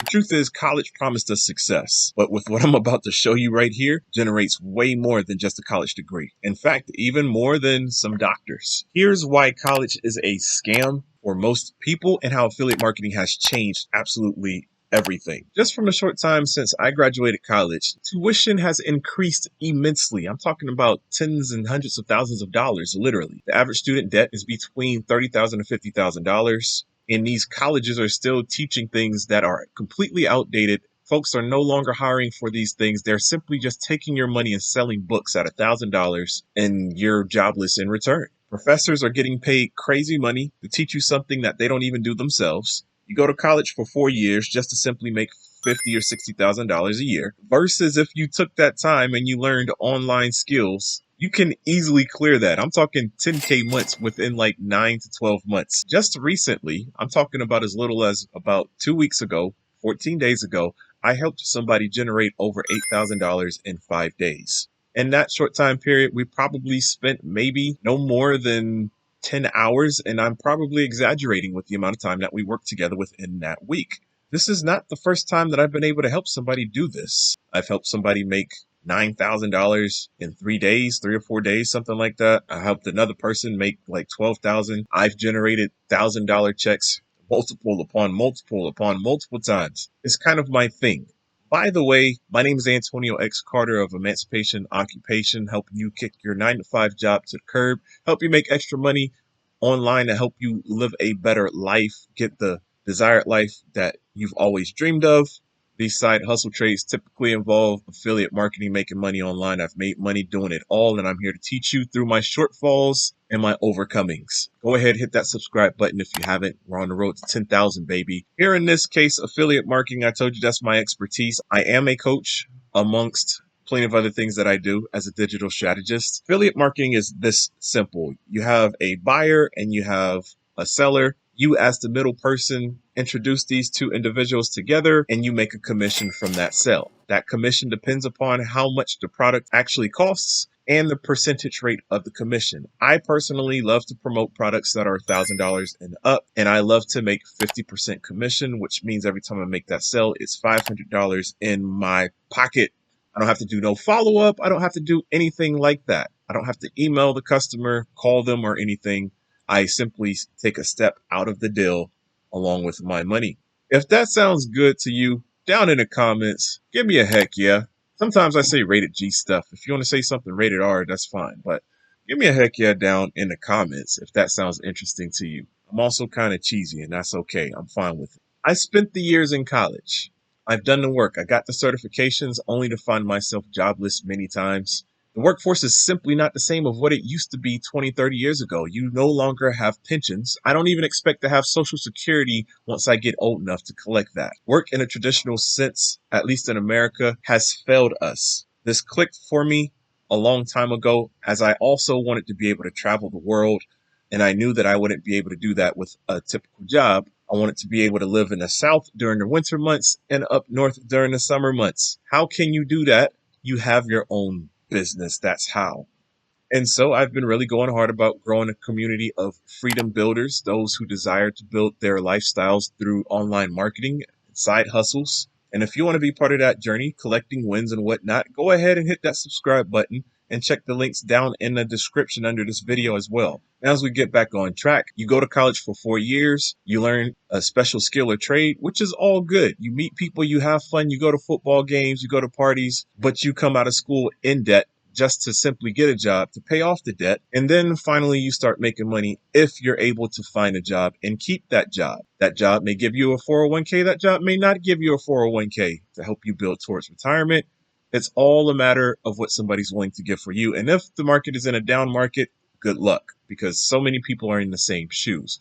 The truth is, college promised us success, but with what I'm about to show you right here, generates way more than just a college degree. In fact, even more than some doctors. Here's why college is a scam for most people and how affiliate marketing has changed absolutely everything. Just from a short time since I graduated college, tuition has increased immensely. I'm talking about tens and hundreds of thousands of dollars, literally. The average student debt is between $30,000 and $50,000. And these colleges are still teaching things that are completely outdated. Folks are no longer hiring for these things. They're simply just taking your money and selling books at $1,000 and you're jobless in return. Professors are getting paid crazy money to teach you something that they don't even do themselves. You go to college for 4 years just to simply make $50,000 or $60,000 a year, versus if you took that time and you learned online skills, you can easily clear that. I'm talking 10K months within like 9 to 12 months. Just recently, I'm talking about as little as about 2 weeks ago, 14 days ago, I helped somebody generate over $8,000 in 5 days. In that short time period, we probably spent maybe no more than 10 hours, and I'm probably exaggerating with the amount of time that we worked together within that week. This is not the first time that I've been able to help somebody do this. I've helped somebody make $9,000 in 3 days, 3 or 4 days, something like that. I helped another person make like $12,000. I've generated $1,000 checks multiple upon multiple upon multiple times. It's kind of my thing. By the way, my name is Antonio X. Carter of Emancipation Occupation, helping you kick your 9-to-5 job to the curb, help you make extra money online to help you live a better life, get the desired life that you've always dreamed of. These side hustle trades typically involve affiliate marketing, making money online. I've made money doing it all, and I'm here to teach you through my shortfalls and my overcomings. Go ahead, hit that subscribe button if you haven't. We're on the road to 10,000, baby. Here in this case, affiliate marketing, I told you that's my expertise. I am a coach amongst plenty of other things that I do as a digital strategist. Affiliate marketing is this simple. You have a buyer and you have a seller. You, as the middle person, introduce these two individuals together and you make a commission from that sale. That commission depends upon how much the product actually costs and the percentage rate of the commission. I personally love to promote products that are $1,000 and up, and I love to make 50% commission, which means every time I make that sale, it's $500 in my pocket. I don't have to do no follow-up. I don't have to do anything like that. I don't have to email the customer, call them, or anything. I simply take a step out of the deal along with my money. If that sounds good to you, down in the comments, give me a heck yeah. Sometimes I say rated G stuff. If you want to say something rated R, that's fine. But give me a heck yeah down in the comments if that sounds interesting to you. I'm also kind of cheesy, and that's okay. I'm fine with it. I spent the years in college. I've done the work. I got the certifications only to find myself jobless many times. The workforce is simply not the same of what it used to be 20, 30 years ago. You no longer have pensions. I don't even expect to have Social Security once I get old enough to collect that. Work in a traditional sense, at least in America, has failed us. This clicked for me a long time ago, as I also wanted to be able to travel the world, and I knew that I wouldn't be able to do that with a typical job. I wanted to be able to live in the South during the winter months and up north during the summer months. How can you do that? You have your own business. That's how. And so I've been really going hard about growing a community of freedom builders, those who desire to build their lifestyles through online marketing, side hustles. And if you want to be part of that journey, collecting wins and whatnot, go ahead and hit that subscribe button and check the links down in the description under this video as well. Now, as we get back on track, you go to college for 4 years, you learn a special skill or trade, which is all good. You meet people, you have fun, you go to football games, you go to parties, but you come out of school in debt just to simply get a job to pay off the debt. And then finally you start making money if you're able to find a job and keep that job. That job may give you a 401k, that job may not give you a 401k to help you build towards retirement. It's all a matter of what somebody's willing to give for you. And if the market is in a down market, good luck, because so many people are in the same shoes.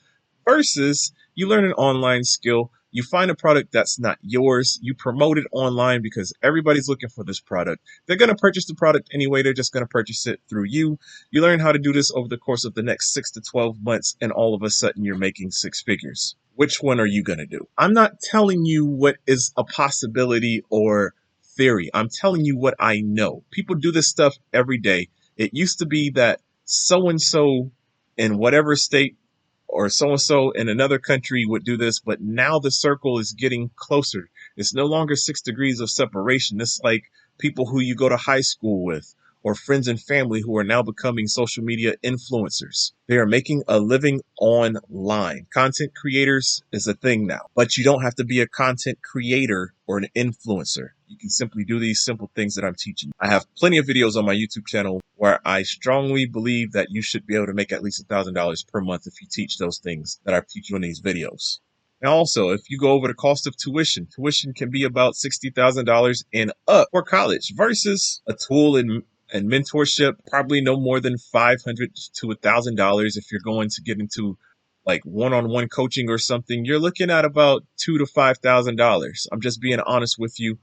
Versus you learn an online skill, you find a product that's not yours, you promote it online because everybody's looking for this product. They're going to purchase the product anyway, they're just going to purchase it through you. You learn how to do this over the course of the next 6 to 12 months, and all of a sudden you're making 6 figures. Which one are you going to do? I'm not telling you what is a possibility or theory. I'm telling you what I know. People do this stuff every day. It used to be that so-and-so in whatever state or so-and-so in another country would do this, but now the circle is getting closer. It's no longer 6 degrees of separation. It's like people who you go to high school with or friends and family who are now becoming social media influencers. They are making a living online. Content creators is a thing now, but you don't have to be a content creator or an influencer. You can simply do these simple things that I'm teaching. I have plenty of videos on my YouTube channel where I strongly believe that you should be able to make at least $1,000 per month if you teach those things that I teach you in these videos. And also, if you go over the cost of tuition can be about $60,000 and up for college versus a tool and mentorship, probably no more than $500 to $1,000 if you're going to get into like one-on-one coaching or something. You're looking at about $2,000 to $5,000. I'm just being honest with you.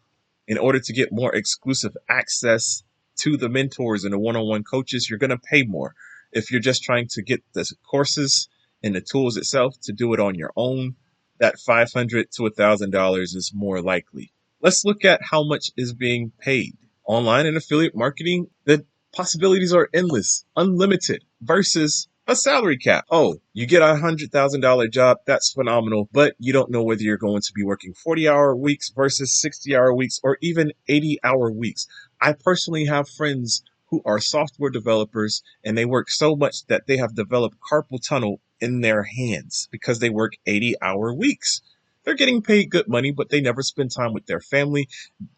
In order to get more exclusive access to the mentors and the one-on-one coaches, you're going to pay more. If you're just trying to get the courses and the tools itself to do it on your own, that $500 to $1,000 is more likely. Let's look at how much is being paid. Online and affiliate marketing, the possibilities are endless, unlimited, versus a salary cap. Oh, you get a $100,000 job. That's phenomenal, but you don't know whether you're going to be working 40-hour weeks versus 60-hour weeks or even 80-hour weeks. I personally have friends who are software developers and they work so much that they have developed carpal tunnel in their hands because they work 80-hour weeks. They're getting paid good money, but they never spend time with their family.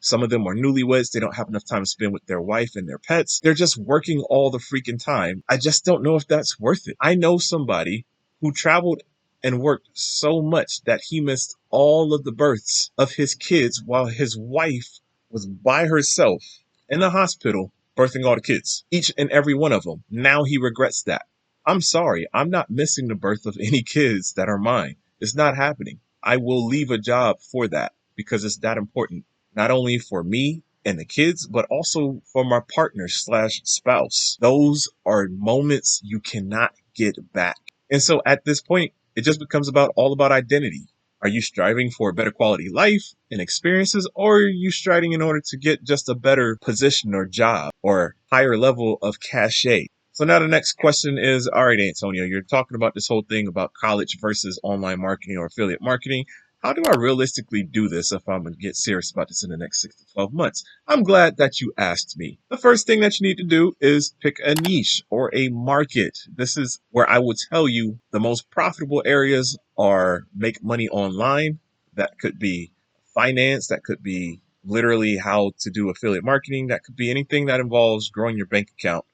Some of them are newlyweds. They don't have enough time to spend with their wife and their pets. They're just working all the freaking time. I just don't know if that's worth it. I know somebody who traveled and worked so much that he missed all of the births of his kids while his wife was by herself in the hospital birthing all the kids, each and every one of them. Now he regrets that. I'm sorry. I'm not missing the birth of any kids that are mine. It's not happening. I will leave a job for that because it's that important, not only for me and the kids, but also for my partner slash spouse. Those are moments you cannot get back. And so at this point, it just becomes all about identity. Are you striving for a better quality life and experiences, or are you striving in order to get just a better position or job or higher level of cachet? So now the next question is, all right, Antonio, you're talking about this whole thing about college versus online marketing or affiliate marketing. How do I realistically do this if I'm going to get serious about this in the next 6 to 12 months? I'm glad that you asked me. The first thing that you need to do is pick a niche or a market. This is where I will tell you the most profitable areas are make money online. That could be finance. That could be literally how to do affiliate marketing. That could be anything that involves growing your bank account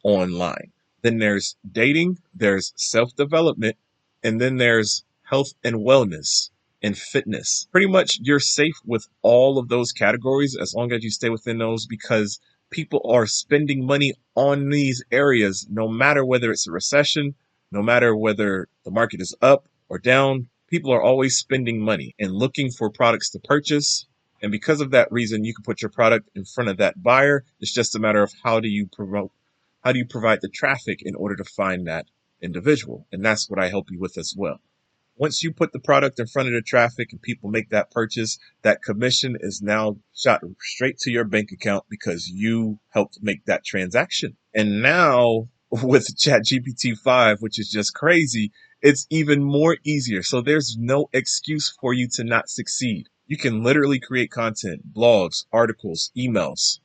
online. Then there's dating, there's self-development, and then there's health and wellness and fitness. Pretty much you're safe with all of those categories as long as you stay within those, because people are spending money on these areas no matter whether it's a recession, no matter whether the market is up or down. People are always spending money and looking for products to purchase. And because of that reason, you can put your product in front of that buyer. It's just a matter of how do you provide the traffic in order to find that individual? And that's what I help you with as well. Once you put the product in front of the traffic and people make that purchase, that commission is now shot straight to your bank account because you helped make that transaction. And now with ChatGPT 5, which is just crazy, it's even more easier. So there's no excuse for you to not succeed. You can literally create content, blogs, articles, emails.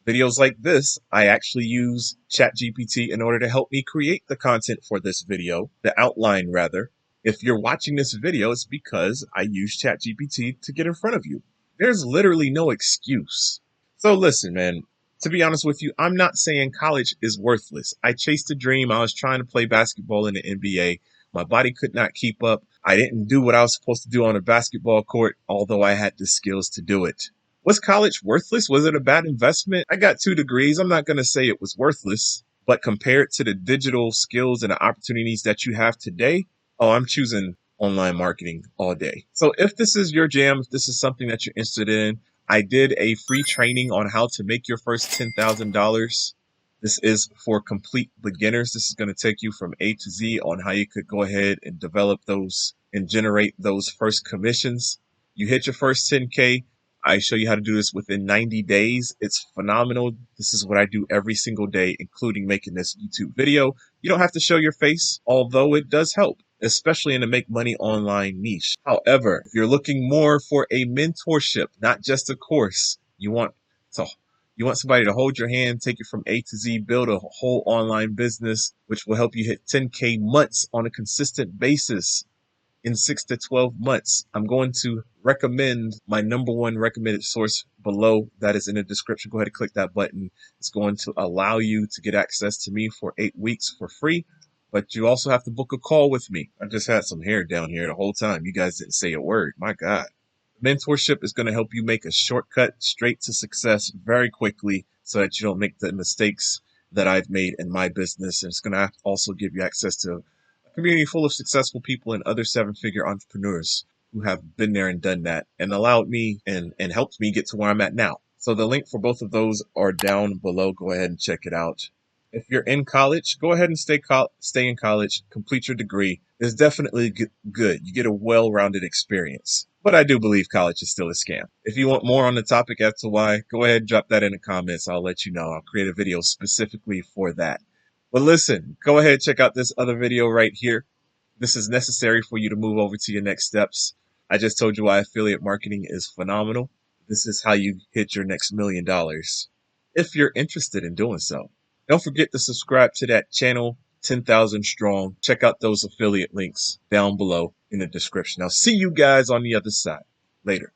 Videos like this, I actually use ChatGPT in order to help me create the content for this video, the outline rather. If you're watching this video, it's because I use ChatGPT to get in front of you. There's literally no excuse. So listen, man, to be honest with you, I'm not saying college is worthless. I chased a dream. I was trying to play basketball in the NBA. My body could not keep up. I didn't do what I was supposed to do on a basketball court, although I had the skills to do it. Was college worthless? Was it a bad investment? I got 2 degrees. I'm not going to say it was worthless, but compared to the digital skills and the opportunities that you have today, oh, I'm choosing online marketing all day. So if this is your jam, if this is something that you're interested in, I did a free training on how to make your first $10,000. This is for complete beginners. This is going to take you from A to Z on how you could go ahead and develop those and generate those first commissions. You hit your first 10K. I show you how to do this within 90 days. It's phenomenal. This is what I do every single day, including making this YouTube video. You don't have to show your face, although it does help. especially in the make money online niche. However, if you're looking more for a mentorship, not just a course, to you want somebody to hold your hand, take you from A to Z, build a whole online business, which will help you hit 10K months on a consistent basis in 6 to 12 months. I'm going to recommend my number one recommended source below. That is in the description. Go ahead and click that button. It's going to allow you to get access to me for 8 weeks for free. But you also have to book a call with me. I just had some hair down here the whole time. You guys didn't say a word. My God. Mentorship is going to help you make a shortcut straight to success very quickly so that you don't make the mistakes that I've made in my business. And it's going to also give you access to a community full of successful people and other 7-figure entrepreneurs who have been there and done that and allowed me and helped me get to where I'm at now. So the link for both of those are down below. Go ahead and check it out. If you're in college, go ahead and stay in college, complete your degree. It's definitely good. You get a well-rounded experience. But I do believe college is still a scam. If you want more on the topic as to why, go ahead and drop that in the comments. I'll let you know. I'll create a video specifically for that. But listen, go ahead and check out this other video right here. This is necessary for you to move over to your next steps. I just told you why affiliate marketing is phenomenal. This is how you hit your next $1 million if you're interested in doing so. Don't forget to subscribe to that channel, 10,000 strong. Check out those affiliate links down below in the description. I'll see you guys on the other side. Later.